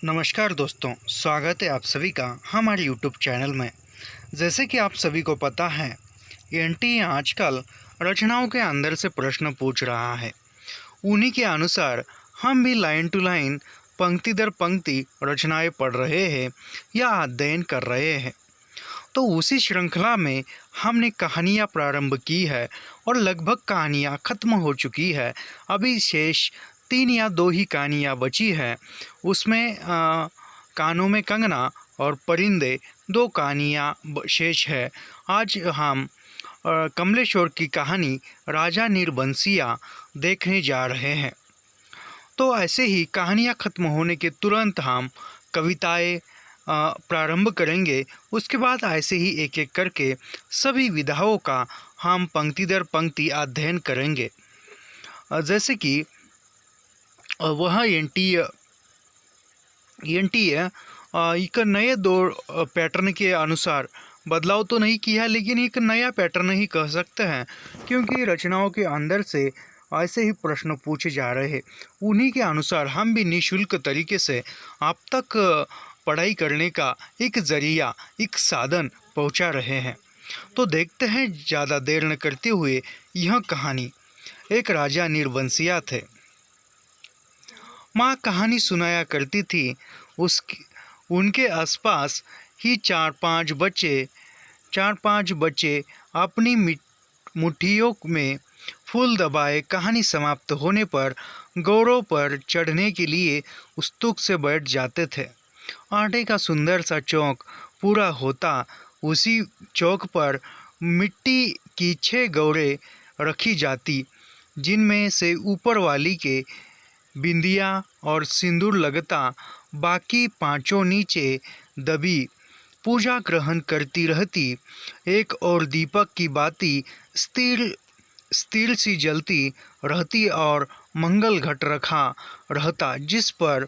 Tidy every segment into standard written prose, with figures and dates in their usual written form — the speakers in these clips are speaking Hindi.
नमस्कार दोस्तों, स्वागत है आप सभी का हमारे यूट्यूब चैनल में। जैसे कि आप सभी को पता है, एनटीए आजकल रचनाओं के अंदर से प्रश्न पूछ रहा है। उन्हीं के अनुसार हम भी लाइन टू लाइन, पंक्ति दर पंक्ति रचनाएं पढ़ रहे हैं या अध्ययन कर रहे हैं। तो उसी श्रृंखला में हमने कहानियाँ प्रारंभ की है और लगभग कहानियाँ ख़त्म हो चुकी है। अभी शेष 3 या 2 ही कहानियाँ बची है। उसमें कानों में कंगना और परिंदे 2 कहानियाँ शेष है। आज हम कमलेश्वर की कहानी राजा नीरबंसिया देखने जा रहे हैं। तो ऐसे ही कहानियाँ ख़त्म होने के तुरंत हम कविताएं प्रारंभ करेंगे। उसके बाद ऐसे ही एक एक करके सभी विधाओं का हम पंक्ति दर पंक्ति अध्ययन करेंगे। जैसे कि वह एनटीए एक नए दौर पैटर्न के अनुसार बदलाव तो नहीं किया, लेकिन एक नया पैटर्न ही कह सकते हैं, क्योंकि रचनाओं के अंदर से ऐसे ही प्रश्न पूछे जा रहे हैं। उन्हीं के अनुसार हम भी निःशुल्क तरीके से आप तक पढ़ाई करने का एक जरिया, एक साधन पहुंचा रहे हैं। तो देखते हैं ज़्यादा देर न करते हुए यह कहानी। एक राजा नीरबंसिया थे। माँ कहानी सुनाया करती थी। उनके आसपास ही चार पांच बच्चे अपनी मुट्ठियों में फूल दबाए कहानी समाप्त होने पर गौरव पर चढ़ने के लिए उत्सुक से बैठ जाते थे। आटे का सुंदर सा चौक पूरा होता। उसी चौक पर मिट्टी की 6 गौरें रखी जाती, जिनमें से ऊपर वाली के बिंदिया और सिंदूर लगता, बाकी 5 नीचे दबी पूजा ग्रहण करती रहती। एक और दीपक की बाती स्थिर सी जलती रहती और मंगल घट रखा रहता, जिस पर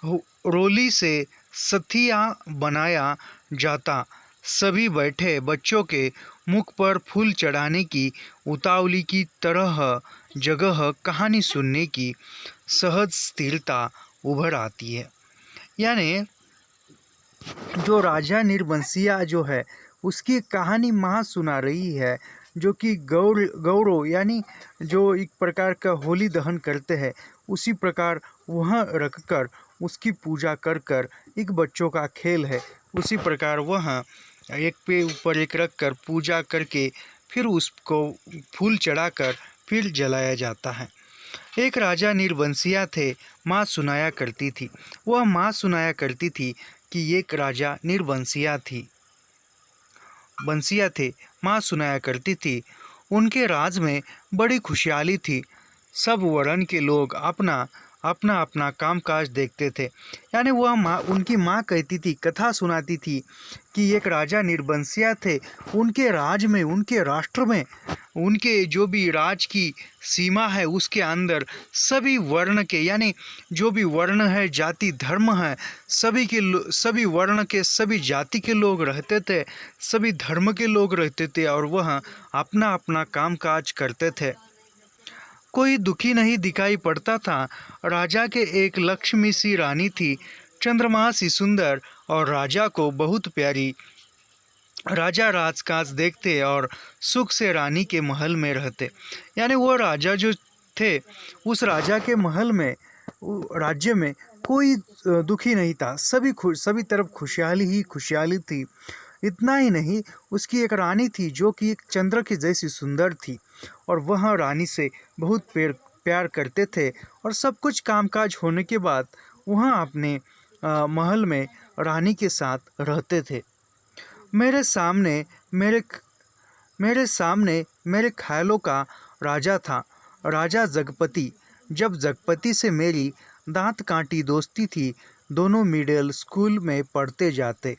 रोली से सथिया बनाया जाता। सभी बैठे बच्चों के मुख पर फूल चढ़ाने की उतावली की तरह जगह कहानी सुनने की सहज स्थिरता उभर आती है। यानी जो राजा नीरबंसिया जो है, उसकी कहानी माँ सुना रही है, जो कि गौरव यानी जो एक प्रकार का होली दहन करते हैं, उसी प्रकार वह रखकर उसकी पूजा कर एक बच्चों का खेल है। उसी प्रकार वह एक पे ऊपर एक रख कर पूजा करके फिर उसको फूल चढ़ाकर फिर जलाया जाता है। एक राजा नीरबंसिया थे। माँ सुनाया करती थी। वह माँ सुनाया करती थी कि एक राजा नीरबंसिया थे। माँ सुनाया करती थी। उनके राज में बड़ी खुशहाली थी। सब वर्ण के लोग अपना अपना कामकाज देखते थे। यानी वह माँ, उनकी माँ कहती थी, कथा सुनाती थी कि एक राजा नीरबंसिया थे। उनके राज में, उनके राष्ट्र में, उनके जो भी राज की सीमा है उसके अंदर सभी वर्ण के, यानी जो भी वर्ण है, जाति धर्म है, सभी वर्ण के, सभी जाति के लोग रहते थे, सभी धर्म के लोग रहते थे और वह अपना अपना कामकाज करते थे। कोई दुखी नहीं दिखाई पड़ता था। राजा के एक लक्ष्मी सी रानी थी, चंद्रमा सी सुंदर और राजा को बहुत प्यारी। राजा राजकाज देखते और सुख से रानी के महल में रहते। यानी वो राजा जो थे, उस राजा के महल में, राज्य में कोई दुखी नहीं था। सभी तरफ खुशहाली ही खुशहाली थी। इतना ही नहीं, उसकी एक रानी थी जो कि एक चंद्र की जैसी सुंदर थी और वह रानी से बहुत प्यार करते थे। और सब कुछ कामकाज होने के बाद वह अपने महल में रानी के साथ रहते थे। मेरे सामने मेरे ख्यालों का राजा था, राजा जगपति। जब जगपति से मेरी दांत कांटी दोस्ती थी, दोनों मिडिल स्कूल में पढ़ते जाते।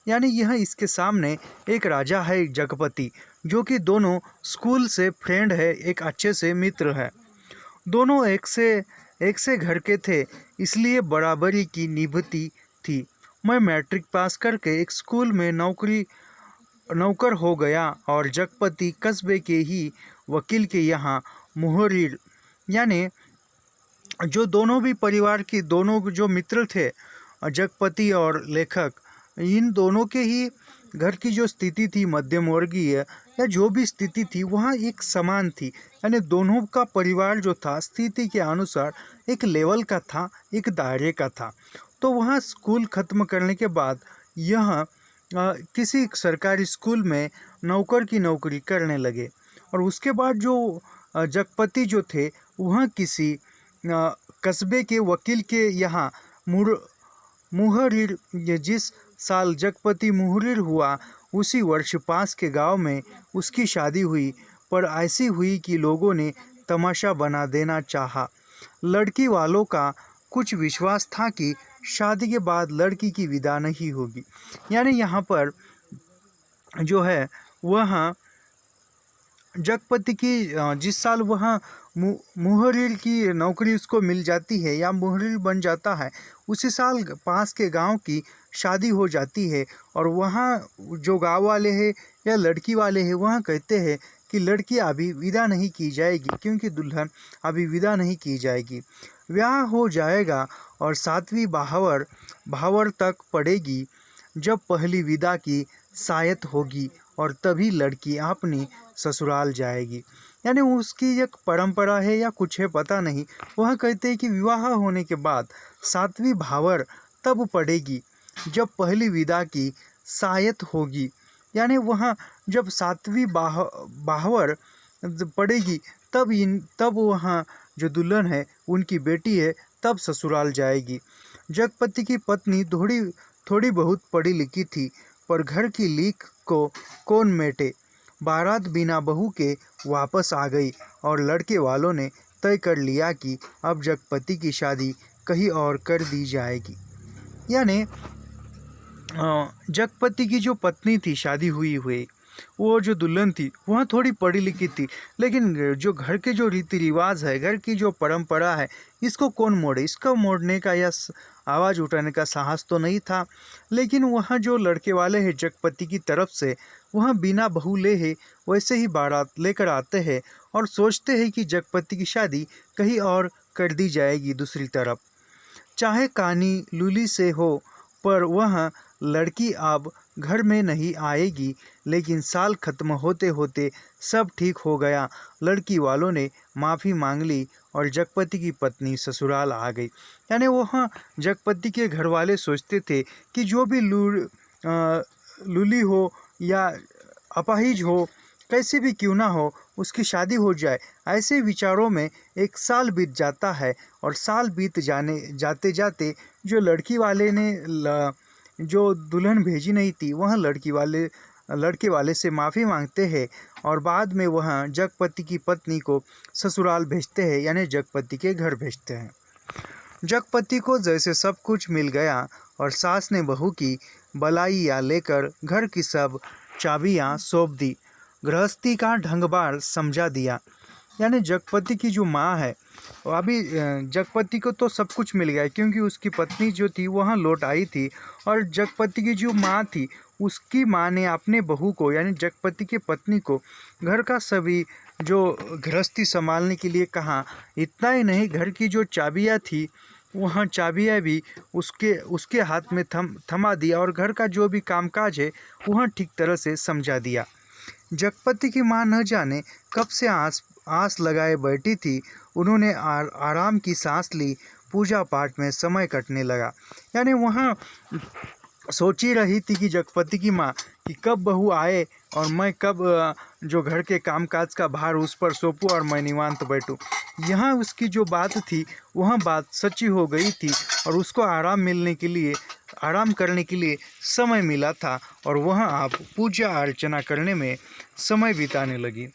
यानी यह इसके सामने एक राजा है, जगपति, जो कि दोनों स्कूल से फ्रेंड है, एक अच्छे से मित्र है। दोनों एक से घर के थे, इसलिए बराबरी की निभती थी। मैं मैट्रिक पास करके एक स्कूल में नौकर हो गया और जगपति कस्बे के ही वकील के यहाँ मुहर्रिर, यानी जो दोनों भी परिवार की, दोनों जो मित्र थे, जगपति और लेखक, इन दोनों के ही घर की जो स्थिति थी मध्यम वर्गीय या जो भी स्थिति थी वहाँ एक समान थी। यानी दोनों का परिवार जो था स्थिति के अनुसार एक लेवल का था, एक दायरे का था। तो वहाँ स्कूल ख़त्म करने के बाद यह किसी सरकारी स्कूल में नौकर की नौकरी करने लगे। और उसके बाद जो जगपति जो थे वह किसी कस्बे के वकील के यहाँ मुहर्रिर, जिस साल जगपति मुहर्रिर हुआ उसी वर्ष पास के गांव में उसकी शादी हुई, पर ऐसी हुई कि लोगों ने तमाशा बना देना चाहा। लड़की वालों का कुछ विश्वास था कि शादी के बाद लड़की की विदा नहीं होगी। यानी यहाँ पर जो है वह जगपति की जिस साल वह मुहर्रिर की नौकरी उसको मिल जाती है या मुहर्रिर बन जाता है, उसी साल पास के गांव की शादी हो जाती है। और वहाँ जो गांव वाले हैं या लड़की वाले हैं वहाँ कहते हैं कि लड़की अभी विदा नहीं की जाएगी, क्योंकि दुल्हन अभी विदा नहीं की जाएगी। ब्याह हो जाएगा और 7वीं बहावर तक पड़ेगी जब पहली विदा की सायत होगी और तभी लड़की अपनी ससुराल जाएगी। यानी उसकी एक परंपरा है या कुछ है पता नहीं। वह कहते हैं कि विवाह होने के बाद 7वीं बहावर तब पड़ेगी जब पहली विदा की सायत होगी। यानी वहाँ जब 7वीं बहावर पड़ेगी तब वहाँ जो दुल्हन है उनकी बेटी है तब ससुराल जाएगी। जगपति की पत्नी थोड़ी बहुत पढ़ी लिखी थी, पर घर की लीक को कौन मेटे। बारात बिना बहू के वापस आ गई और लड़के वालों ने तय कर लिया कि अब जगपति की शादी कहीं और कर दी जाएगी। यानी जगपति की जो पत्नी थी शादी हुई वो जो दुल्हन थी वह थोड़ी पढ़ी लिखी थी, लेकिन जो घर के जो रीति रिवाज है, घर की जो परंपरा है, इसको कौन मोड़े। इसका मोड़ने का या आवाज़ उठाने का साहस तो नहीं था। लेकिन वहाँ जो लड़के वाले हैं जगपति की तरफ से, वहाँ बिना बहू ले है वैसे ही बारात लेकर आते हैं और सोचते हैं कि जगपति की शादी कहीं और कर दी जाएगी दूसरी तरफ, चाहे कानी लूली से हो। पर वह लड़की अब घर में नहीं आएगी। लेकिन साल खत्म होते होते सब ठीक हो गया। लड़की वालों ने माफ़ी मांग ली और जगपति की पत्नी ससुराल आ गई। यानी वहाँ जगपति के घर वाले सोचते थे कि जो भी लूली हो या अपाहिज हो, कैसे भी क्यों ना हो, उसकी शादी हो जाए। ऐसे विचारों में एक साल बीत जाता है और साल बीत जाते जाते जो लड़की वाले ने जो दुल्हन भेजी नहीं थी वह लड़के वाले से माफ़ी मांगते हैं और बाद में वह जगपति की पत्नी को ससुराल भेजते हैं, यानी जगपति के घर भेजते हैं। जगपति को जैसे सब कुछ मिल गया और सास ने बहू की बलाइयाँ लेकर घर की सब चाबियाँ सौंप दी, गृहस्थी का ढंग-बार समझा दिया। यानी जगपति की जो माँ है, अभी जगपति को तो सब कुछ मिल गया क्योंकि उसकी पत्नी जो थी वहाँ लौट आई थी। और जगपति की जो माँ थी उसकी माँ ने अपने बहू को यानी जगपति की पत्नी को घर का सभी जो गृहस्थी संभालने के लिए कहा। इतना ही नहीं, घर की जो चाबियाँ थी वहाँ चाबियाँ भी उसके हाथ में थमा दिया और घर का जो भी कामकाज है वहाँ ठीक तरह से समझा दिया। जगपति की माँ न जाने कब से आस लगाए बैठी थी। उन्होंने आराम की सांस ली, पूजा पाठ में समय कटने लगा। यानी वहाँ सोच ही रही थी कि जगपति की माँ कि कब बहू आए और मैं कब जो घर के कामकाज का भार उस पर सौंपूं और मैं निवांत बैठूं। यहाँ उसकी जो बात थी वह बात सच्ची हो गई थी और उसको आराम करने के लिए समय मिला था और वह आप पूजा अर्चना करने में समय बिताने लगी।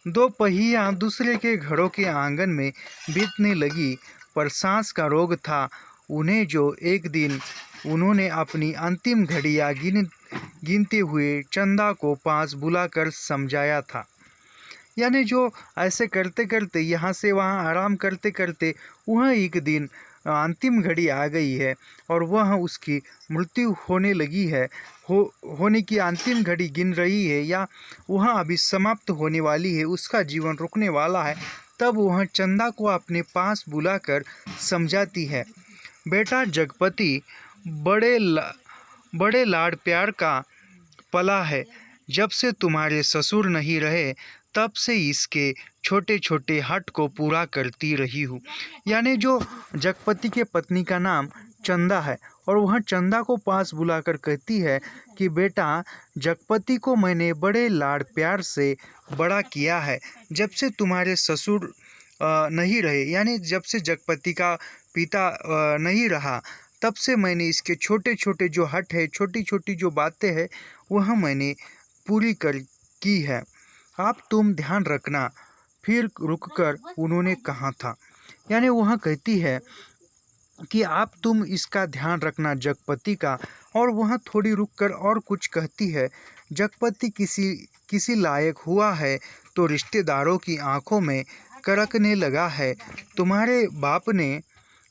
2 पहिया दूसरे के घरों के आंगन में बीतने लगी, पर सांस का रोग था उन्हें जो एक दिन उन्होंने अपनी अंतिम घड़ियाँ गिनते हुए चंदा को पास बुलाकर समझाया था। यानी जो ऐसे करते करते यहाँ से वहाँ आराम करते करते वह एक दिन अंतिम घड़ी आ गई है और वह उसकी मृत्यु होने लगी है, होने की अंतिम घड़ी गिन रही है या वह अभी समाप्त होने वाली है, उसका जीवन रुकने वाला है। तब वह चंदा को अपने पास बुलाकर समझाती है, बेटा जगपति, बड़े ला, बड़े लाड प्यार का पला है। जब से तुम्हारे ससुर नहीं रहे तब से इसके छोटे छोटे हट को पूरा करती रही हूँ। यानी जो जगपति के पत्नी का नाम चंदा है और वह चंदा को पास बुलाकर कहती है कि बेटा, जगपति को मैंने बड़े लाड प्यार से बड़ा किया है। जब से तुम्हारे ससुर नहीं रहे, यानी जब से जगपति का पिता नहीं रहा, तब से मैंने इसके छोटे छोटे जो हट है, छोटी छोटी जो बातें हैं, वह मैंने पूरी कर की है। आप तुम ध्यान रखना। फिर रुककर उन्होंने कहा था, यानी वह कहती है कि आप तुम इसका ध्यान रखना जगपति का। और वह थोड़ी रुककर और कुछ कहती है, जगपति किसी लायक हुआ है तो रिश्तेदारों की आंखों में करकने लगा है। तुम्हारे बाप ने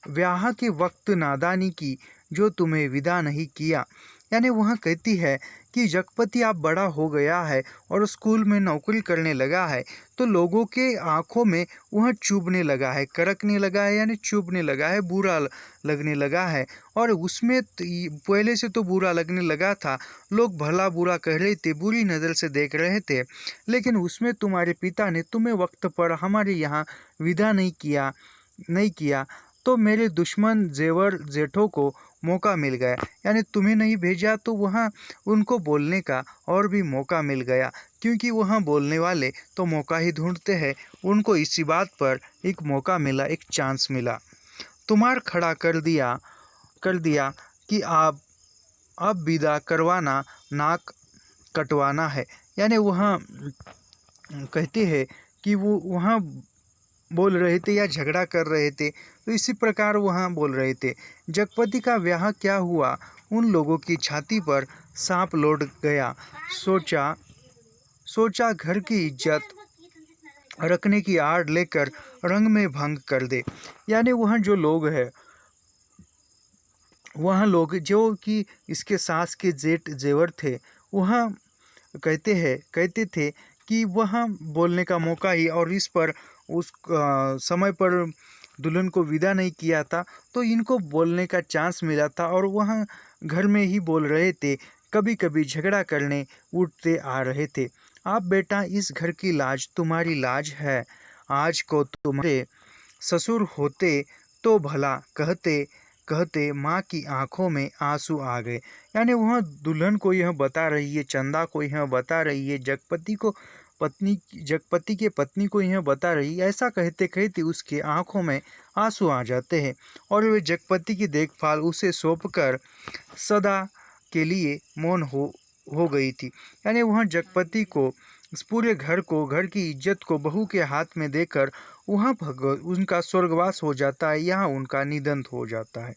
ब्याह के वक्त नादानी की जो तुम्हें विदा नहीं किया। यानी वह कहती है कि जगपति आप बड़ा हो गया है और स्कूल में नौकरी करने लगा है, तो लोगों के आंखों में वह चुभने लगा है, करकने लगा है, यानी चुभने लगा है, बुरा लगने लगा है। और उसमें पहले से तो बुरा लगने लगा था, लोग भला बुरा कह रहे थे, बुरी नज़र से देख रहे थे, लेकिन उसमें तुम्हारे पिता ने तुम्हें वक्त पर हमारे यहाँ विदा नहीं किया तो मेरे दुश्मन जेवर जेठों को मौका मिल गया। यानी तुम्हें नहीं भेजा तो वहाँ उनको बोलने का और भी मौका मिल गया, क्योंकि वहाँ बोलने वाले तो मौका ही ढूंढते हैं। उनको इसी बात पर एक मौका मिला, एक चांस मिला। तुम्हार खड़ा कर दिया कि आप अब विदा करवाना, नाक कटवाना है। यानी वहाँ कहते हैं कि वो वहाँ बोल रहे थे या झगड़ा कर रहे थे, तो इसी प्रकार वहाँ बोल रहे थे। जगपति का ब्याह क्या हुआ, उन लोगों की छाती पर सांप लौट गया। सोचा घर की इज्जत रखने की आड़ लेकर रंग में भंग कर दे। यानी वहाँ जो लोग हैं, वहाँ लोग जो कि इसके सास के जेठ जेवर थे, वहाँ कहते थे कि वहाँ बोलने का मौका ही, और इस पर उस समय पर दुल्हन को विदा नहीं किया था, तो इनको बोलने का चांस मिला था और वहाँ घर में ही बोल रहे थे, कभी कभी झगड़ा करने उठते आ रहे थे। आप बेटा, इस घर की लाज तुम्हारी लाज है। आज को तुम्हारे ससुर होते तो भला कहते कहते माँ की आंखों में आंसू आ गए। यानी वह दुल्हन को यह बता रही है, चंदा को यह बता रही है, जगपति के पत्नी को यह बता रही है। ऐसा कहते कहते उसके आंखों में आंसू आ जाते हैं और वे जगपति की देखभाल उसे सौंपकर सदा के लिए मौन हो गई थी। यानी वह जगपति को, इस पूरे घर को, घर की इज्जत को बहू के हाथ में देकर वहाँ उनका स्वर्गवास हो जाता है, यहाँ उनका निधन हो जाता है।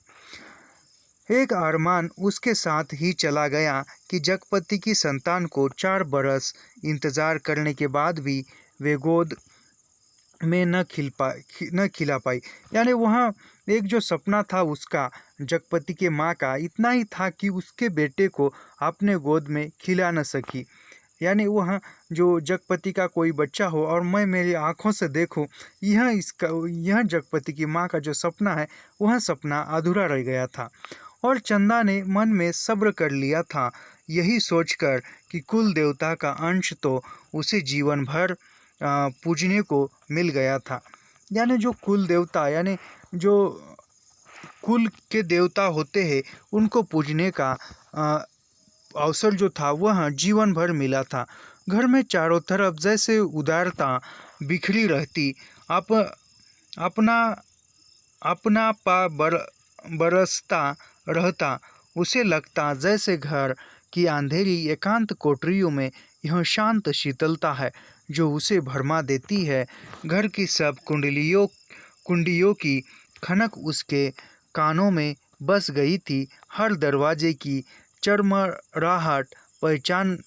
एक अरमान उसके साथ ही चला गया कि जगपति की संतान को 4 बरस इंतजार करने के बाद भी वे गोद में न खिला पाई। यानी वहाँ एक जो सपना था उसका, जगपति के माँ का, इतना ही था कि उसके बेटे को अपने गोद में खिला न सकी। यानी वहाँ जो जगपति का कोई बच्चा हो और मैं मेरी आँखों से देखूं, यह जगपति की माँ का जो सपना है, वह सपना अधूरा रह गया था। और चंदा ने मन में सब्र कर लिया था, यही सोचकर कि कुल देवता का अंश तो उसे जीवन भर पूजने को मिल गया था। यानी जो कुल देवता, यानी जो कुल के देवता होते हैं, उनको पूजने का अवसर जो था वह जीवन भर मिला था। घर में चारों तरफ जैसे उदारता बिखरी रहती, अपना अपना पा बरसता रहता। उसे लगता जैसे घर की अंधेरी एकांत कोठरियों में यह शांत शीतलता है जो उसे भरमा देती है। घर की सब कुंडियों की खनक उसके कानों में बस गई थी। हर दरवाजे की चरमराहट पहचान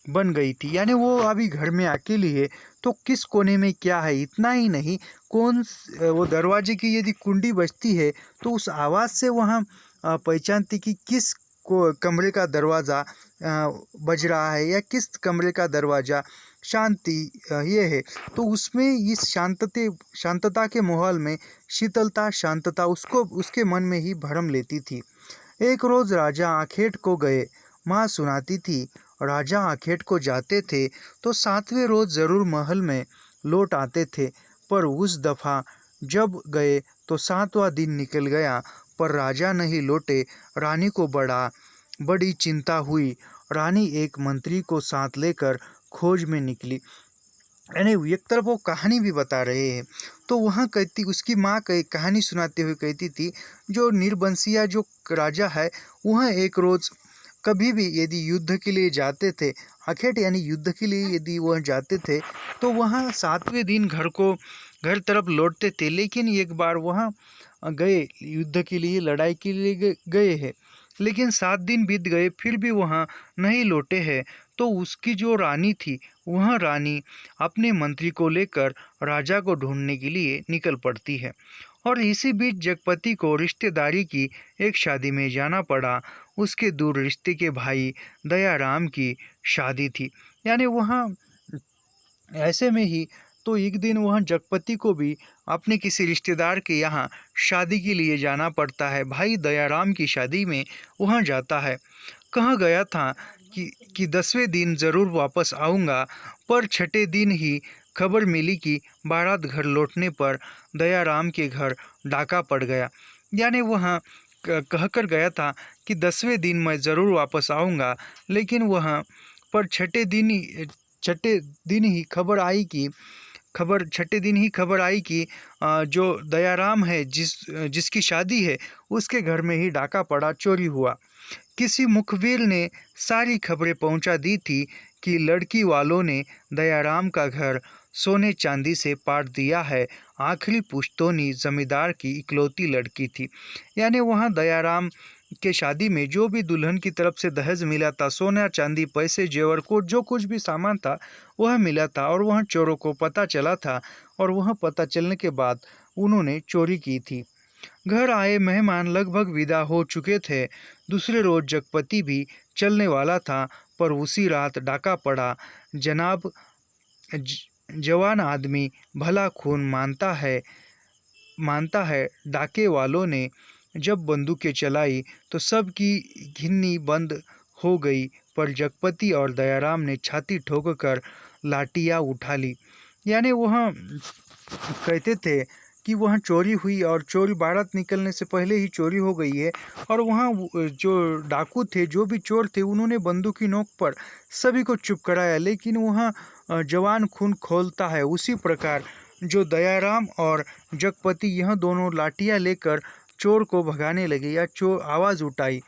बन गई थी। यानी वो अभी घर में अकेली है, तो किस कोने में क्या है, इतना ही नहीं, वो दरवाजे की यदि कुंडी बजती है तो उस आवाज़ से वहाँ पहचानती कि किस कमरे का दरवाज़ा बज रहा है या किस कमरे का दरवाज़ा शांति ये है। तो उसमें इस शांतता के माहौल में शीतलता, शांतता उसको उसके मन में ही भरम लेती थी। एक रोज राजा आखेट को गए। माँ सुनाती थी, राजा आखेट को जाते थे तो 7वें रोज जरूर महल में लौट आते थे, पर उस दफा जब गए तो 7वां दिन निकल गया पर राजा नहीं लौटे। रानी को बड़ी चिंता हुई। रानी एक मंत्री को साथ लेकर खोज में निकली। यानी एक तरफ वो कहानी भी बता रहे हैं, तो वहाँ कहती, उसकी माँ कहानी सुनाते हुए कहती थी, जो नीरबंसिया जो राजा है वह एक रोज कभी भी यदि युद्ध के लिए जाते थे, आखेट यानी युद्ध के लिए यदि वह जाते थे तो वहाँ 7वें दिन घर तरफ लौटते थे। लेकिन एक बार वहाँ गए युद्ध के लिए, लड़ाई के लिए गए हैं, लेकिन 7 दिन बीत गए फिर भी वहाँ नहीं लौटे हैं। तो उसकी जो रानी थी वह रानी अपने मंत्री को लेकर राजा को ढूंढने के लिए निकल पड़ती है। और इसी बीच जगपति को रिश्तेदारी की एक शादी में जाना पड़ा। उसके दूर रिश्ते के भाई दयाराम की शादी थी। यानी वहाँ ऐसे में ही तो एक दिन वह जगपति को भी अपने किसी रिश्तेदार के यहाँ शादी के लिए जाना पड़ता है। भाई दयाराम की शादी में वहाँ जाता है। कहा गया था कि 10वें दिन ज़रूर वापस आऊँगा, पर 6ठे दिन ही खबर मिली कि बारात घर लौटने पर दयाराम के घर डाका पड़ गया। यानी वहाँ कहकर गया था कि 10वें दिन मैं ज़रूर वापस आऊँगा, लेकिन वहाँ पर 6ठे दिन ही खबर आई कि जो दयाराम है जिसकी शादी है उसके घर में ही डाका पड़ा, चोरी हुआ। किसी मुखबिर ने सारी खबरें पहुंचा दी थी कि लड़की वालों ने दयाराम का घर सोने चांदी से पाट दिया है। आखिरी पुश्तौनी जमींदार की इकलौती लड़की थी। यानी वहाँ दयाराम के शादी में जो भी दुल्हन की तरफ से दहेज मिला था, सोना चांदी पैसे जेवर को जो कुछ भी सामान था वह मिला था, और वह चोरों को पता चला था, और वह पता चलने के बाद उन्होंने चोरी की थी। घर आए मेहमान लगभग विदा हो चुके थे। दूसरे रोज जगपति भी चलने वाला था, पर उसी रात डाका पड़ा। जनाब जवान आदमी भला खून मानता है। डाके वालों ने जब बंदूकें चलाई तो सबकी घिन्नी बंद हो गई, पर जगपति और दयाराम ने छाती ठोककर लाठियाँ उठा ली। यानी वह कहते थे कि वहाँ चोरी हुई और चोरी बारात निकलने से पहले ही चोरी हो गई है, और वहाँ जो डाकू थे, जो भी चोर थे, उन्होंने बंदूक की नोक पर सभी को चुप कराया। लेकिन वहाँ जवान खून खोलता है, उसी प्रकार जो दयाराम और जगपति यह दोनों लाठियाँ लेकर चोर को भगाने लगे या चोर आवाज़ उठाई।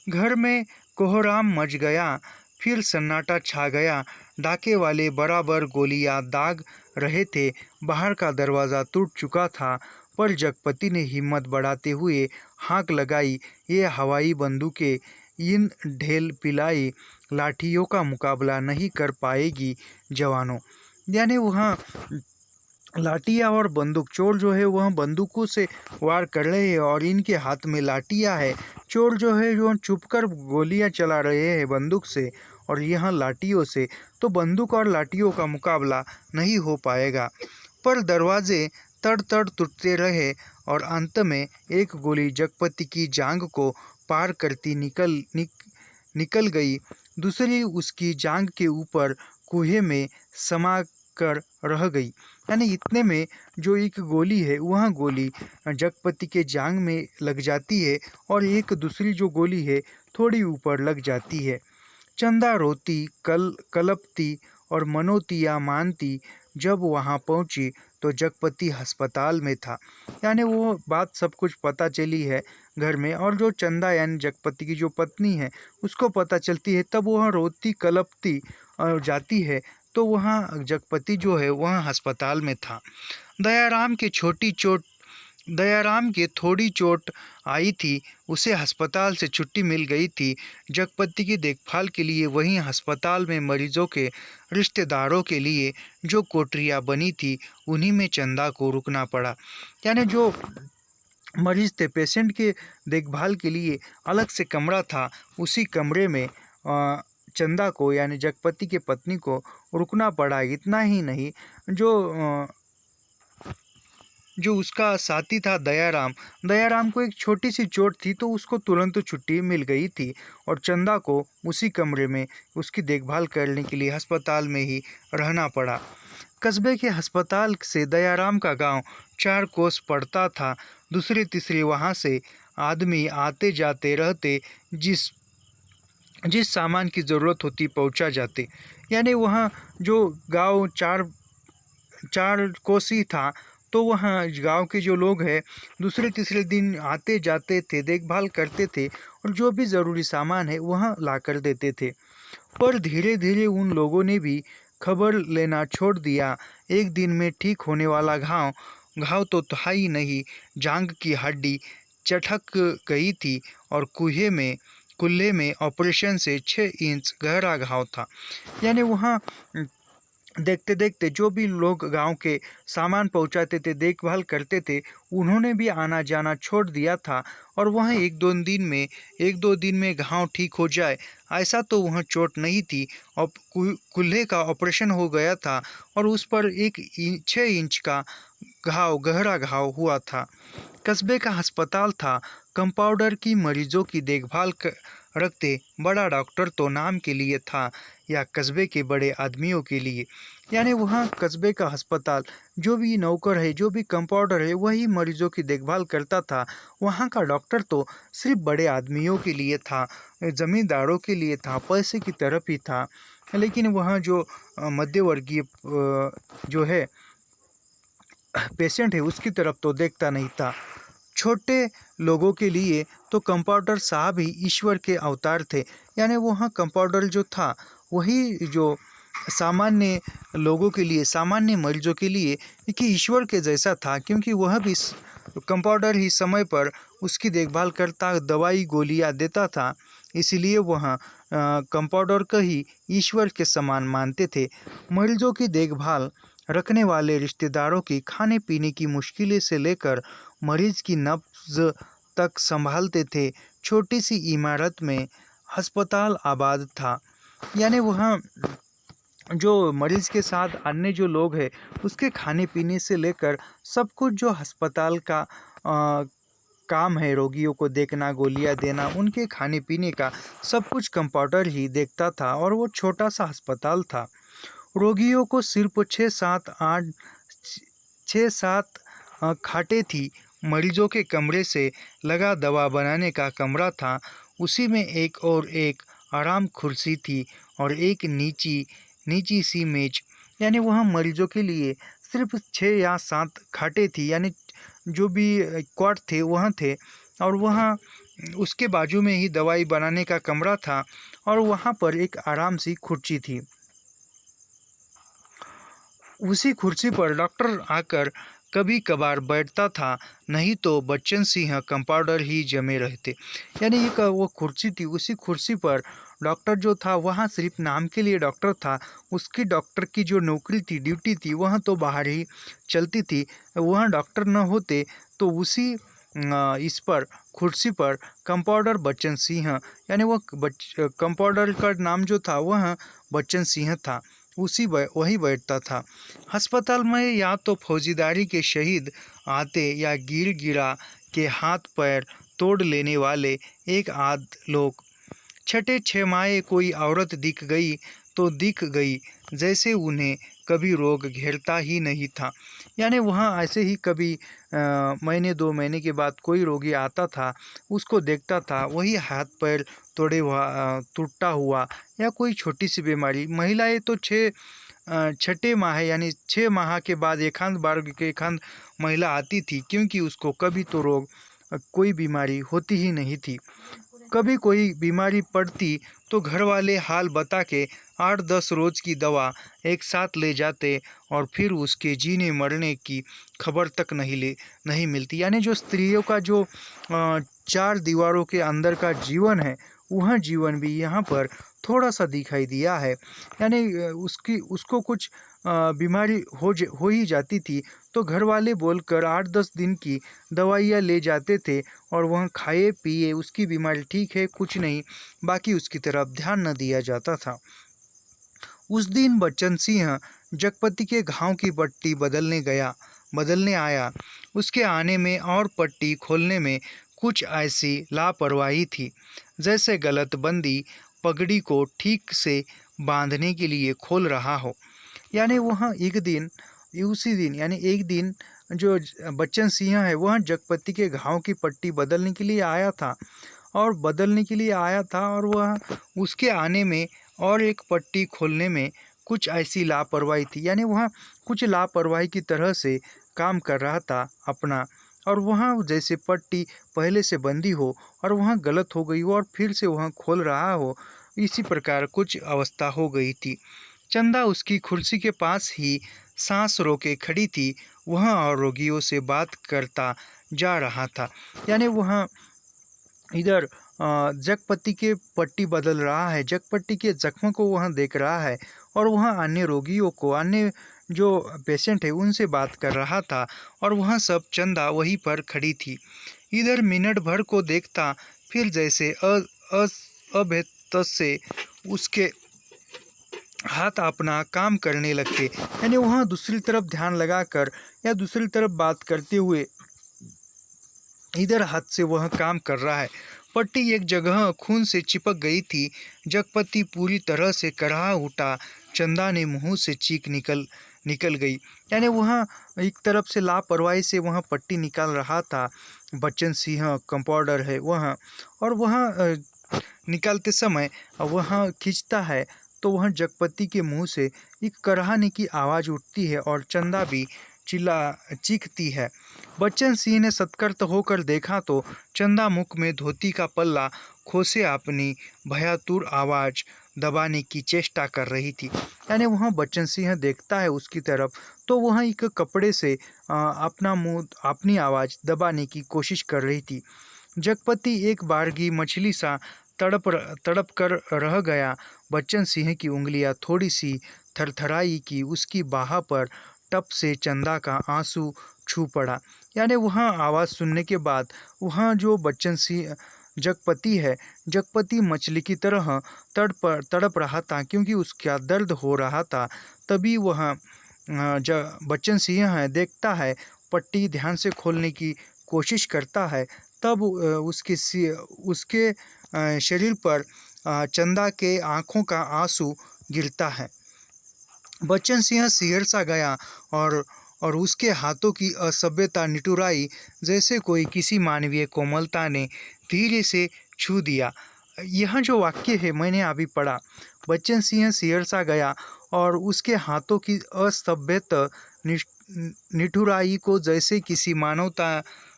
घर में कोहराम मच गया, फिर सन्नाटा छा गया। डाके वाले बराबर गोलियां दाग रहे थे। बाहर का दरवाज़ा टूट चुका था, पर जगपति ने हिम्मत बढ़ाते हुए हाँक लगाई, ये हवाई बंदूकें इन ढेल पिलाई लाठियों का मुकाबला नहीं कर पाएगी जवानों। यानी वहाँ लाठियाँ और बंदूक, चोर जो है वह बंदूकों से वार कर रहे हैं और इनके हाथ में लाठियाँ है। चोर जो है जो चुपकर गोलियां चला रहे हैं बंदूक से और यहाँ लाठियों से, तो बंदूक और लाठियों का मुकाबला नहीं हो पाएगा। पर दरवाजे तड़ तड़ टूटते रहे और अंत में एक गोली जगपति की जांघ को पार करती निकल गई, दूसरी उसकी जांघ के ऊपर कुएं में समा कर रह गई। यानी इतने में जो एक गोली है वह गोली जगपति के जांघ में लग जाती है और एक दूसरी जो गोली है थोड़ी ऊपर लग जाती है। चंदा रोती कलपती और मनोतिया मानती जब वहाँ पहुँची तो जगपति अस्पताल में था। यानी वो बात सब कुछ पता चली है घर में, और जो चंदा यानी जगपति की जो पत्नी है उसको पता चलती है, तब वह रोती कलपती जाती है। तो वहाँ जगपति जो है वह अस्पताल में था। दयाराम के थोड़ी चोट आई थी, उसे अस्पताल से छुट्टी मिल गई थी। जगपति की देखभाल के लिए वहीं अस्पताल में मरीजों के रिश्तेदारों के लिए जो कोठरियाँ बनी थी उन्हीं में चंदा को रुकना पड़ा। यानी जो मरीज थे, पेशेंट के देखभाल के लिए अलग से कमरा था, उसी कमरे में चंदा को यानी जगपति के पत्नी को रुकना पड़ा। इतना ही नहीं, जो जो उसका साथी था दयाराम, दयाराम को एक छोटी सी चोट थी तो उसको तुरंत छुट्टी मिल गई थी और चंदा को उसी कमरे में उसकी देखभाल करने के लिए अस्पताल में ही रहना पड़ा। कस्बे के अस्पताल से दयाराम का गांव 4 कोस पड़ता था। दूसरे तीसरे वहां से आदमी आते जाते रहते, जिस जिस सामान की ज़रूरत होती पहुंचा जाते। यानी वहाँ जो गांव चार चार कोसी था, तो वहाँ गांव के जो लोग हैं दूसरे तीसरे दिन आते जाते थे, देखभाल करते थे और जो भी ज़रूरी सामान है वहाँ ला कर देते थे। पर धीरे धीरे उन लोगों ने भी खबर लेना छोड़ दिया। एक दिन में ठीक होने वाला घाव घाव तो था ही नहीं, जांग की हड्डी चटक गई थी और कुल्हे में ऑपरेशन से 6 इंच गहरा घाव था। यानी वहाँ देखते देखते जो भी लोग गांव के सामान पहुंचाते थे, देखभाल करते थे, उन्होंने भी आना जाना छोड़ दिया था। और वह एक दो दिन में घाव ठीक हो जाए, ऐसा तो वह चोट नहीं थी। और कुल्हे का ऑपरेशन हो गया था और उस पर 6 इंच का गहरा घाव हुआ था। कस्बे का अस्पताल था। कंपाउंडर की मरीजों की देखभाल रखते बड़ा डॉक्टर तो नाम के लिए था या कस्बे के बड़े आदमियों के लिए। यानी वहाँ कस्बे का अस्पताल, जो भी नौकर है, जो भी कंपाउंडर है, वही मरीजों की देखभाल करता था। वहाँ का डॉक्टर तो सिर्फ बड़े आदमियों के लिए था, ज़मींदारों के लिए था, पैसे की तरफ ही था। लेकिन वहाँ जो मध्यवर्गीय जो है पेशेंट है, उसकी तरफ तो देखता नहीं था। छोटे लोगों के लिए तो कंपाउंडर साहब ही ईश्वर के अवतार थे। यानी वहाँ कंपाउंडर जो था वही जो सामान्य लोगों के लिए, सामान्य मरीजों के लिए कि ईश्वर के जैसा था, क्योंकि वह भी कंपाउंडर ही समय पर उसकी देखभाल करता, दवाई गोलियां देता था। इसलिए वह कंपाउंडर को ही ईश्वर के समान मानते थे। मरीजों की देखभाल रखने वाले रिश्तेदारों की खाने पीने की मुश्किलें से लेकर मरीज की नब्ज तक संभालते थे। छोटी सी इमारत में अस्पताल आबाद था। यानी वहाँ जो मरीज के साथ अन्य जो लोग हैं उसके खाने पीने से लेकर सब कुछ जो अस्पताल का काम है, रोगियों को देखना, गोलियां देना, उनके खाने पीने का सब कुछ कंपाउंडर ही देखता था। और वो छोटा सा अस्पताल था। रोगियों को सिर्फ 6-7 खाटें थी। मरीजों के कमरे से लगा दवा बनाने का कमरा था, उसी में एक आराम कुर्सी थी और एक नीची सी मेज। यानी वहाँ मरीजों के लिए सिर्फ 6 या 7 खाटें थी, यानी जो भी क्वार्ट थे वहाँ थे। और वहाँ उसके बाजू में ही दवाई बनाने का कमरा था और वहाँ पर एक आराम सी कुर्सी थी। उसी कुर्सी पर डॉक्टर आकर कभी कभार बैठता था, नहीं तो बच्चन सिंह कंपाउंडर ही जमे रहते। यानी एक वो कुर्सी थी, उसी कुर्सी पर डॉक्टर जो था वहाँ सिर्फ नाम के लिए डॉक्टर था। उसकी डॉक्टर की जो नौकरी थी, ड्यूटी थी, वह तो बाहर ही चलती थी। वहाँ डॉक्टर न होते तो उसी इस पर कुर्सी पर कंपाउंडर बच्चन सिंह, यानी वो कंपाउंडर का नाम जो था वह बच्चन सिंह था, वही बैठता था। अस्पताल में या तो फौजीदारी के शहीद आते या गिरा के हाथ पैर तोड़ लेने वाले एक आध लोग। छठे छमाहे कोई औरत दिख गई तो दिख गई, जैसे उन्हें कभी रोग घेरता ही नहीं था। यानी वहाँ ऐसे ही कभी महीने 2 महीने के बाद कोई रोगी आता था, उसको देखता था, वही हाथ पैर टूटा हुआ या कोई छोटी सी बीमारी। महिलाएं तो छठे माह यानी 6 माह के बाद एकांत महिला आती थी, क्योंकि उसको कभी तो रोग कोई बीमारी होती ही नहीं थी। कभी कोई बीमारी पड़ती तो घर वाले हाल बता के 8-10 रोज की दवा एक साथ ले जाते और फिर उसके जीने मरने की खबर तक नहीं मिलती। यानी जो स्त्रियों का जो 4 दीवारों के अंदर का जीवन है, वह जीवन भी यहाँ पर थोड़ा सा दिखाई दिया है। यानी उसको कुछ बीमारी हो ही जाती थी तो घर वाले बोलकर 8-10 दिन की दवाइयाँ ले जाते थे और वह खाए पिए, उसकी बीमारी ठीक है कुछ नहीं, बाकी उसकी तरफ ध्यान न दिया जाता था। उस दिन बच्चन सिंह जगपति के घाव की पट्टी बदलने आया। उसके आने में और पट्टी खोलने में कुछ ऐसी लापरवाही थी जैसे गलत बंदी पगड़ी को ठीक से बांधने के लिए खोल रहा हो। यानी वह एक दिन, उसी दिन यानी एक दिन जो बच्चन सिंह है वह जगपति के घाव की पट्टी बदलने के लिए आया था, और वह उसके आने में और एक पट्टी खोलने में कुछ ऐसी लापरवाही थी। यानी वह कुछ लापरवाही की तरह से काम कर रहा था अपना, और वहाँ जैसे पट्टी पहले से बंदी हो और वहाँ गलत हो गई हो और फिर से वहाँ खोल रहा हो, इसी प्रकार कुछ अवस्था हो गई थी। चंदा उसकी कुर्सी के पास ही सांस रोके खड़ी थी। वह और रोगियों से बात करता जा रहा था। यानी वह इधर जगपति के पट्टी बदल रहा है, जगपति के जख्म को वह देख रहा है, और वह अन्य रोगियों को, अन्य जो पेशेंट है उनसे बात कर रहा था, और वह सब चंदा वहीं पर खड़ी थी। इधर मिनट भर को देखता, फिर जैसे अभेत से उसके हाथ अपना काम करने लगते। यानी वहाँ दूसरी तरफ ध्यान लगाकर या दूसरी तरफ बात करते हुए इधर हाथ से वह काम कर रहा है। पट्टी एक जगह खून से चिपक गई थी। जगपति पूरी तरह से कराह उठा। चंदा ने मुंह से चीख निकल गई। यानी वह एक तरफ से लापरवाही से वह पट्टी निकाल रहा था। बच्चन सिंह कंपाउंडर है वह, और वह निकालते समय वह खींचता है तो वह जगपति के मुंह से एक कराहने की आवाज़ उठती है और चंदा भी चीखती है। बच्चन सिंह ने सतर्क होकर देखा तो चंदा मुख में धोती का पल्ला खोसे अपनी भयातुर आवाज़ दबाने की चेष्टा कर रही थी। यानी वह बच्चन सिंह देखता है उसकी तरफ, तो वह एक कपड़े से अपना मुंह, अपनी आवाज़ दबाने की कोशिश कर रही थी। जगपति एक बारगी मछली सा तड़प कर रह गया। बच्चन सिंह की उंगलियां थोड़ी सी थरथराई कि उसकी बाह पर टप से चंदा का आंसू छू पड़ा। यानी वह आवाज़ सुनने के बाद वह जो बच्चन सिंह जगपति है, जगपति मछली की तरह तड़प रहा था क्योंकि उसका दर्द हो रहा था। तभी वह बच्चन सिंह है देखता है, पट्टी ध्यान से खोलने की कोशिश करता है। तब उसके शरीर पर चंदा के आँखों का आंसू गिरता है। बच्चन सिंह सिहर सा गया और उसके हाथों की असभ्यता निठुराई जैसे कोई किसी मानवीय कोमलता ने धीरे से छू दिया। यह जो वाक्य है मैंने अभी पढ़ा, बच्चन सिंह सिहर सा गया और उसके हाथों की असभ्यता निठुराई को जैसे किसी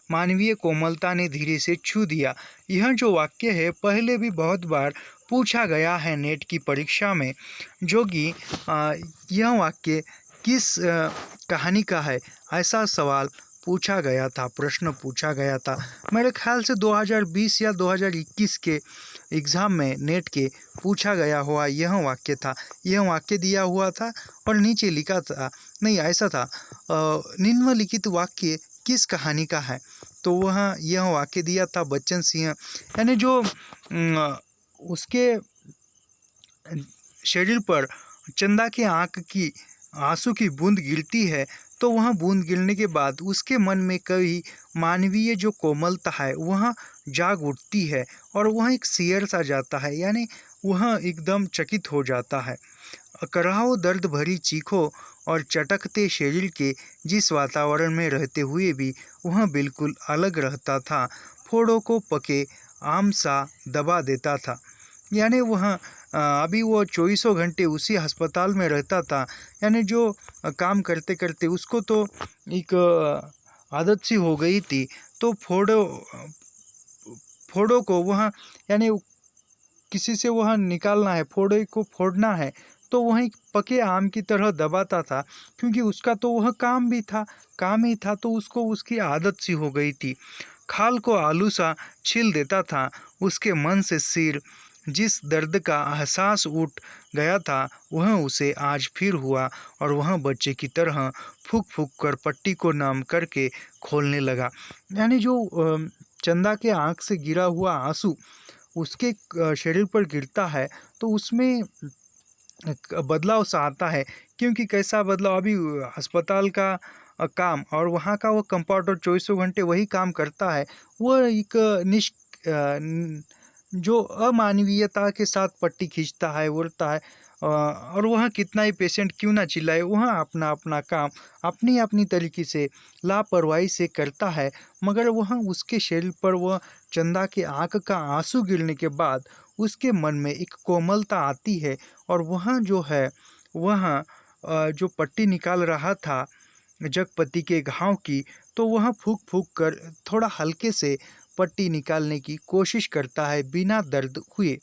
मानवीय कोमलता ने धीरे से छू दिया। यह जो वाक्य है पहले भी बहुत बार पूछा गया है नेट की परीक्षा में, जो कि यह वाक्य किस कहानी का है, ऐसा सवाल पूछा गया था, प्रश्न पूछा गया था। मेरे ख्याल से 2020 या 2021 के एग्ज़ाम में नेट के पूछा गया हुआ यह वाक्य था। यह वाक्य दिया हुआ था और नीचे लिखा था, नहीं ऐसा था, निम्नलिखित वाक्य किस कहानी का है, तो वह यह वाक्य दिया था बच्चन सिंह। यानी जो उसके शरीर पर चंदा के आँख की आंसू की बूंद गिरती है, तो वह बूंद गिरने के बाद उसके मन में कभी मानवीय जो कोमलता है वह जाग उठती है और वह एक सियर सा जाता है। यानी वह एकदम चकित हो जाता है। कराहो दर्द भरी चीखों और चटकते शरीर के जिस वातावरण में रहते हुए भी वह बिल्कुल अलग रहता था, फोड़ों को पके आम सा दबा देता था। यानी वह अभी वो 24 घंटे उसी अस्पताल में रहता था। यानी जो काम करते करते उसको तो एक आदत सी हो गई थी, तो फोड़ों को वह, यानी किसी से वह निकालना है, फोड़े को फोड़ना है, तो वह एक पके आम की तरह दबाता था क्योंकि उसका तो वह काम ही था, तो उसको उसकी आदत सी हो गई थी। खाल को आलू सा छील देता था। उसके मन से सिर जिस दर्द का एहसास उठ गया था वह उसे आज फिर हुआ और वह बच्चे की तरह फूक फूक कर पट्टी को नाम करके खोलने लगा। यानी जो चंदा के आँख से गिरा हुआ आंसू उसके शरीर पर गिरता है तो उसमें एक बदलाव सा आता है। क्योंकि कैसा बदलाव, अभी अस्पताल का काम, और वहाँ का वो कंपाउंडर चौबीसों घंटे वही काम करता है, वो एक जो अमानवीयता के साथ पट्टी खींचता है, बोलता है और वह कितना ही पेशेंट क्यों ना चिल्लाए, वह अपना अपना काम अपनी अपनी तरीके से लापरवाही से करता है। मगर वह उसके शरीर पर वह चंदा के आंख का आंसू गिरने के बाद उसके मन में एक कोमलता आती है, और वह जो है वह जो पट्टी निकाल रहा था जगपति के घाव की, तो वह फूंक फूंक कर थोड़ा हल्के से पट्टी निकालने की कोशिश करता है बिना दर्द हुए।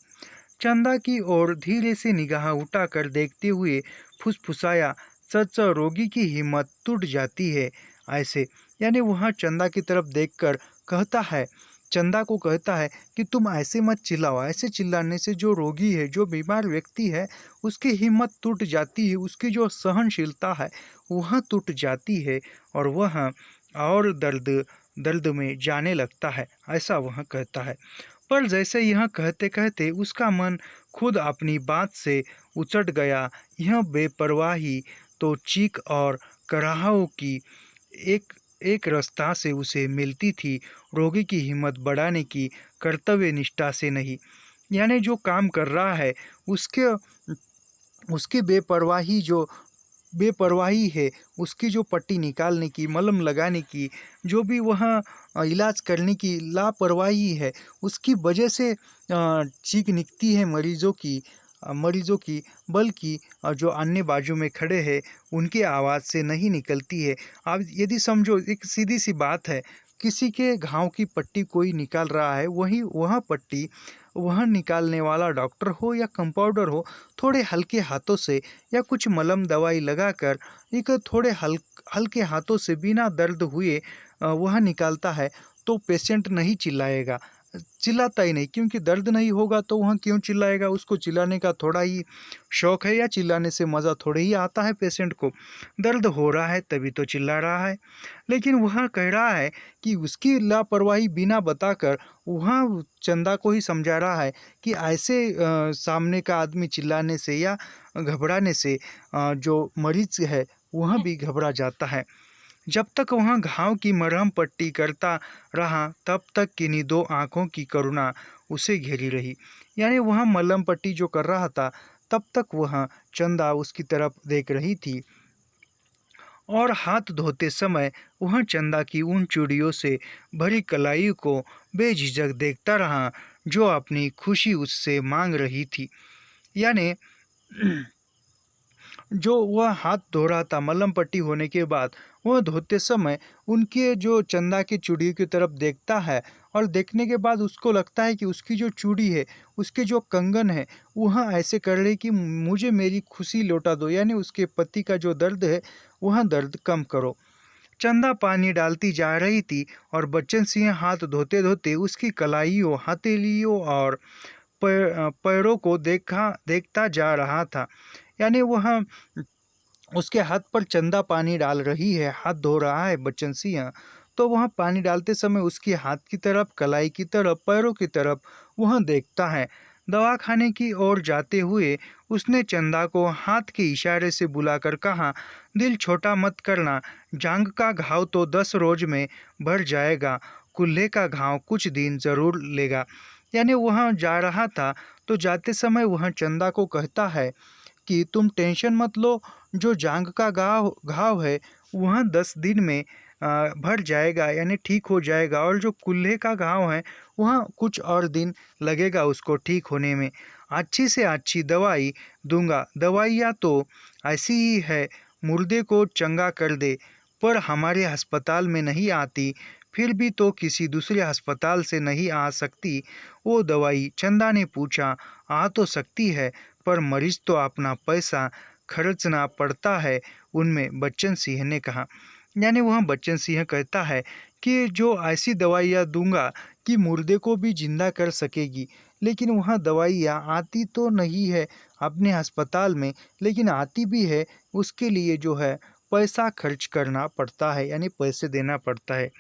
चंदा की ओर धीरे से निगाह उठाकर देखते हुए फुसफुसाया, सच रोगी की हिम्मत टूट जाती है ऐसे। यानी वह चंदा की तरफ देखकर कहता है, चंदा को कहता है कि तुम ऐसे मत चिल्लाओ, ऐसे चिल्लाने से जो रोगी है, जो बीमार व्यक्ति है, उसकी हिम्मत टूट जाती है, उसकी जो सहनशीलता है वह टूट जाती है, और वह और दर्द दर्द में जाने लगता है, ऐसा वह कहता है। पर जैसे यह कहते कहते उसका मन खुद अपनी बात से उचट गया। यह बेपरवाही तो चीख और कराहों की एक एक रास्ता से उसे मिलती थी, रोगी की हिम्मत बढ़ाने की कर्तव्य निष्ठा से नहीं। यानी जो काम कर रहा है उसके उसकी बेपरवाही है, उसकी जो पट्टी निकालने की, मलहम लगाने की, जो भी वह इलाज करने की लापरवाही है, उसकी वजह से चीख निकलती है मरीजों की, बल्कि जो अन्य बाजू में खड़े हैं उनकी आवाज़ से नहीं निकलती है। अब यदि समझो, एक सीधी सी बात है, किसी के घाव की पट्टी कोई निकाल रहा है, वह पट्टी वह निकालने वाला डॉक्टर हो या कंपाउंडर हो, थोड़े हल्के हाथों से या कुछ मलहम दवाई लगाकर एक थोड़े हल्के हाथों से बिना दर्द हुए वह निकालता है, तो पेशेंट नहीं चिल्लाएगा, चिल्लाता ही नहीं, क्योंकि दर्द नहीं होगा तो वह क्यों चिल्लाएगा। उसको चिल्लाने का थोड़ा ही शौक है, या चिल्लाने से मज़ा थोड़े ही आता है पेशेंट को। दर्द हो रहा है तभी तो चिल्ला रहा है। लेकिन वह कह रहा है कि उसकी लापरवाही बिना बताकर वह चंदा को ही समझा रहा है कि ऐसे सामने का आदमी चिल्लाने से या घबराने से जो मरीज है वह भी घबरा जाता है। जब तक वह घाव की मरहम पट्टी करता रहा, तब तक किन्हीं दो आंखों की करुणा उसे घेरी रही। यानी वह मलहम पट्टी जो कर रहा था, तब तक वह चंदा उसकी तरफ देख रही थी, और हाथ धोते समय वह चंदा की उन चूड़ियों से भरी कलाई को बेझिझक देखता रहा, जो अपनी खुशी उससे मांग रही थी। यानी जो वह हाथ धो रहा था मलहम पट्टी होने के बाद, वह धोते समय उनके जो चंदा की चूड़ी की तरफ देखता है, और देखने के बाद उसको लगता है कि उसकी जो चूड़ी है, उसके जो कंगन है, वह ऐसे कर रही कि मुझे मेरी खुशी लौटा दो, यानी उसके पति का जो दर्द है वह दर्द कम करो। चंदा पानी डालती जा रही थी, और बच्चन सिंह हाथ धोते धोते उसकी कलाइयों, हथेलियों और पैरों को देखता जा रहा था। यानी वह उसके हाथ पर चंदा पानी डाल रही है, हाथ धो रहा है बच्चन सिंह, तो वह पानी डालते समय उसकी हाथ की तरफ, कलाई की तरफ, पैरों की तरफ वह देखता है। दवा खाने की ओर जाते हुए उसने चंदा को हाथ के इशारे से बुलाकर कहा, दिल छोटा मत करना, जांग का घाव तो 10 रोज में भर जाएगा, कुल्हे का घाव कुछ दिन जरूर लेगा। यानी वह जा रहा था, तो जाते समय वह चंदा को कहता है कि तुम टेंशन मत लो, जो जांग का घाव है वह 10 दिन में भर जाएगा, यानी ठीक हो जाएगा, और जो कुल्हे का घाव है वह कुछ और दिन लगेगा उसको ठीक होने में। अच्छी से अच्छी दवाई दूंगा, दवाइयाँ तो ऐसी ही है, मुर्दे को चंगा कर दे, पर हमारे अस्पताल में नहीं आती, फिर भी तो किसी दूसरे अस्पताल से नहीं आ सकती वो दवाई। चंदा ने पूछा, आ तो सकती है, पर मरीज तो अपना पैसा खर्चना पड़ता है उनमें, बच्चन सिंह ने कहा। यानी वह बच्चन सिंह कहता है कि जो ऐसी दवाइयाँ दूंगा कि मुर्दे को भी जिंदा कर सकेगी, लेकिन वह दवाइयाँ आती तो नहीं है अपने अस्पताल में, लेकिन आती भी है, उसके लिए जो है पैसा खर्च करना पड़ता है, यानी पैसे देना पड़ता है।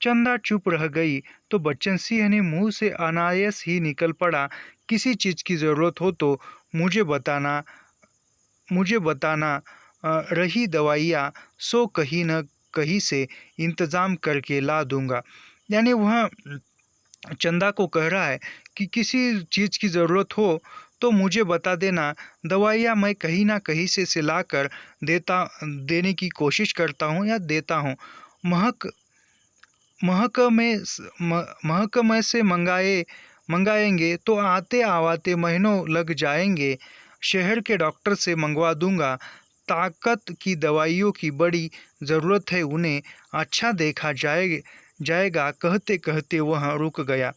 चंदा चुप रह गई, तो बच्चन सिंह ने मुंह से अनायास ही निकल पड़ा, किसी चीज़ की ज़रूरत हो तो मुझे बताना, रही दवाइयाँ सो कहीं न कहीं से इंतज़ाम करके ला दूंगा। यानी वह चंदा को कह रहा है कि किसी चीज़ की ज़रूरत हो तो मुझे बता देना, दवाइयाँ मैं कहीं ना कहीं से ला कर देने की कोशिश करता हूँ या देता हूँ। महक महकमे से मंगाएंगे तो आते आवाते महीनों लग जाएंगे। शहर के डॉक्टर से मंगवा दूंगा, ताकत की दवाइयों की बड़ी ज़रूरत है उन्हें, अच्छा देखा जाएगा। कहते कहते वह रुक गया।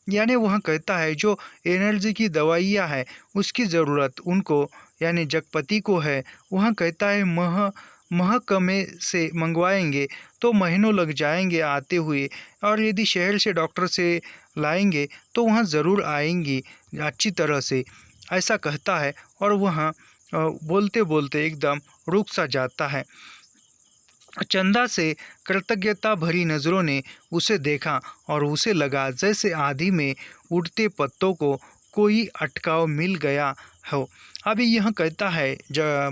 यानी वह कहता है जो एनर्जी की दवाइयाँ है उसकी ज़रूरत उनको यानी जगपति को है। वह कहता है महकमे से मंगवाएंगे तो महीनों लग जाएंगे आते हुए, और यदि शहर से डॉक्टर से लाएंगे तो वह ज़रूर आएंगी अच्छी तरह से, ऐसा कहता है। और वह बोलते बोलते एकदम रुक सा जाता है। चंदा से कृतज्ञता भरी नज़रों ने उसे देखा और उसे लगा जैसे आंधी में उड़ते पत्तों को कोई अटकाव मिल गया हो। अभी यह कहता है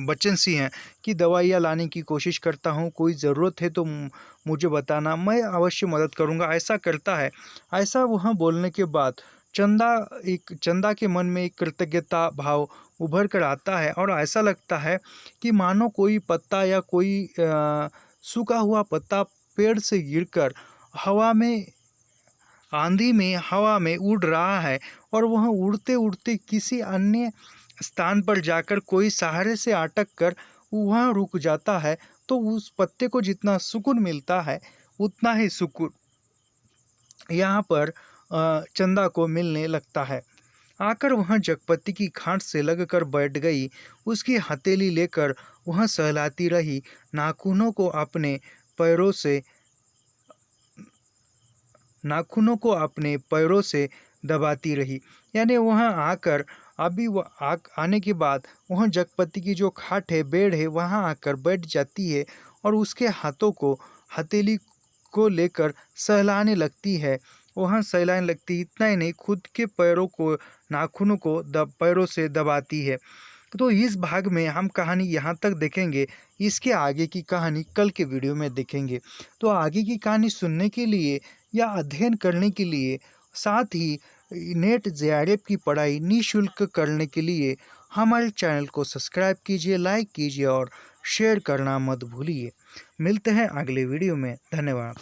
बच्चन सिंह कि दवाइयाँ लाने की कोशिश करता हूँ, कोई ज़रूरत है तो मुझे बताना, मैं अवश्य मदद करूँगा, ऐसा करता है। ऐसा वह बोलने के बाद चंदा के मन में एक कृतज्ञता भाव उभर कर आता है और ऐसा लगता है कि मानो कोई पत्ता या कोई सूखा हुआ पत्ता पेड़ से गिरकर हवा में आंधी में हवा में उड़ रहा है और वह उड़ते उड़ते किसी अन्य स्थान पर जाकर कोई सहारे से अटक कर वहाँ रुक जाता है। तो उस पत्ते को जितना सुकून मिलता है उतना ही सुकून यहाँ पर चंदा को मिलने लगता है। आकर वह जगपति की खाट से लगकर बैठ गई। उसकी हथेली लेकर वह सहलाती रही, नाखूनों को अपने पैरों से दबाती रही। यानी वह आकर आने के बाद वह जगपति की जो खाट है, बेड है, वहाँ आकर बैठ जाती है और उसके हाथों को हथेली को लेकर सहलाने लगती है। वहाँ सहलाने लगती, इतना ही नहीं खुद के पैरों को नाखूनों को पैरों से दबाती है। तो इस भाग में हम कहानी यहाँ तक देखेंगे, इसके आगे की कहानी कल के वीडियो में देखेंगे। तो आगे की कहानी सुनने के लिए या अध्ययन करने के लिए, साथ ही नेट जेआरएफ की पढ़ाई निःशुल्क करने के लिए हमारे चैनल को सब्सक्राइब कीजिए, लाइक कीजिए और शेयर करना मत भूलिए। मिलते हैं अगले वीडियो में। धन्यवाद।